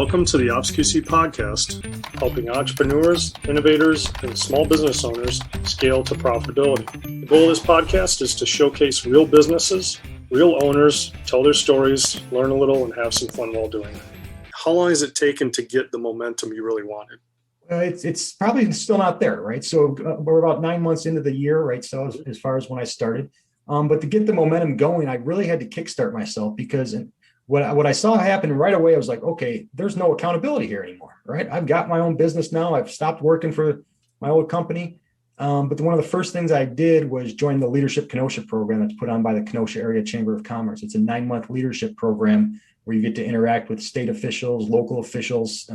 Welcome to the OPSQC podcast, helping entrepreneurs, innovators, and small business owners scale to profitability. The goal of this podcast is to showcase real businesses, real owners, tell their stories, learn a little, and have some fun while doing it. How long has it taken to get the momentum you really wanted? It's probably still not there, right? So we're about 9 months into the year, right? So as far as when I started, but to get the momentum going, I really had to kickstart myself because what I saw happen right away, I was like, okay, there's no accountability here anymore, right? I've got my own business now. I've stopped working for my old company. But one of the first things I did was join the Leadership Kenosha program that's put on by the Kenosha Area Chamber of Commerce. It's a 9-month leadership program where you get to interact with state officials, local officials,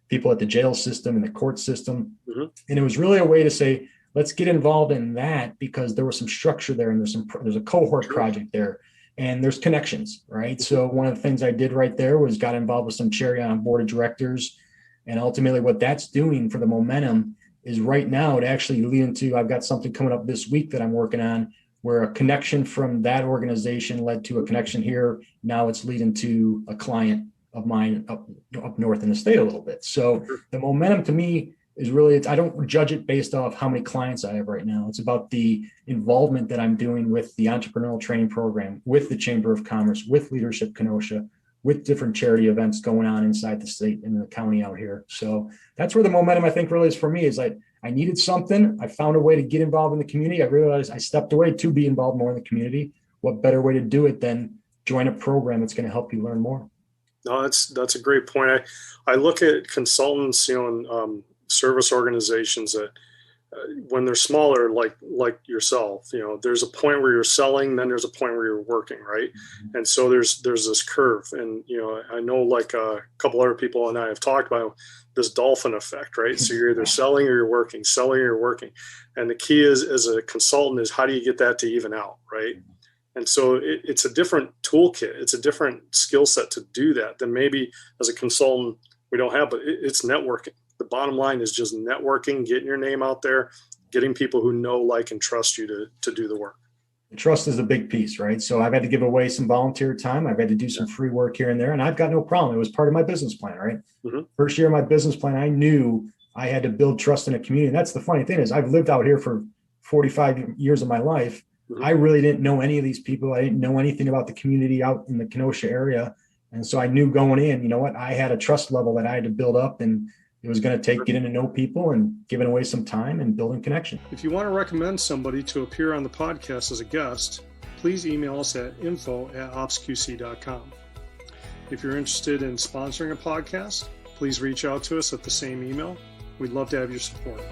people at the jail system and the court system. Mm-hmm. And it was really a way to say, let's get involved in that because there was some structure there and there's a cohort project there. And there's connections, right? So one of the things I did right there was got involved with some charity on board of directors. And ultimately what that's doing for the momentum is right now it actually lead into, I've got something coming up this week that I'm working on where a connection from that organization led to a connection here. Now it's leading to a client of mine up north in the state a little bit. So the momentum to me is really, I don't judge it based off how many clients I have right now. It's about the involvement that I'm doing with the entrepreneurial training program, with the Chamber of Commerce, with Leadership Kenosha, with different charity events going on inside the state and the county out here. So that's where the momentum I think really is for me is I needed something. I found a way to get involved in the community. I realized I stepped away to be involved more in the community. What better way to do it than join a program that's going to help you learn more? No, that's a great point. I look at consultants, and service organizations that when they're smaller, like yourself, there's a point where you're selling, then there's a point where you're working, right? Mm-hmm. And so there's this curve, and I know like a couple other people and I have talked about this dolphin effect, right? So you're either selling or you're working, selling or you're working, and the key is as a consultant is how do you get that to even out, right? Mm-hmm. And so it's a different toolkit, it's a different skill set to do that than maybe as a consultant we don't have, but it's networking. The bottom line is just networking, getting your name out there, getting people who know, like, and trust you to do the work. Trust is a big piece, right? So I've had to give away some volunteer time. I've had to do some free work here and there, and I've got no problem. It was part of my business plan, right? Mm-hmm. First year of my business plan, I knew I had to build trust in a community. And that's the funny thing is I've lived out here for 45 years of my life. Mm-hmm. I really didn't know any of these people. I didn't know anything about the community out in the Kenosha area. And so I knew going in, I had a trust level that I had to build up, and it was going to take getting to know people and giving away some time and building connection. If you want to recommend somebody to appear on the podcast as a guest, please email us at info@opsqc.com. If you're interested in sponsoring a podcast, please reach out to us at the same email. We'd love to have your support.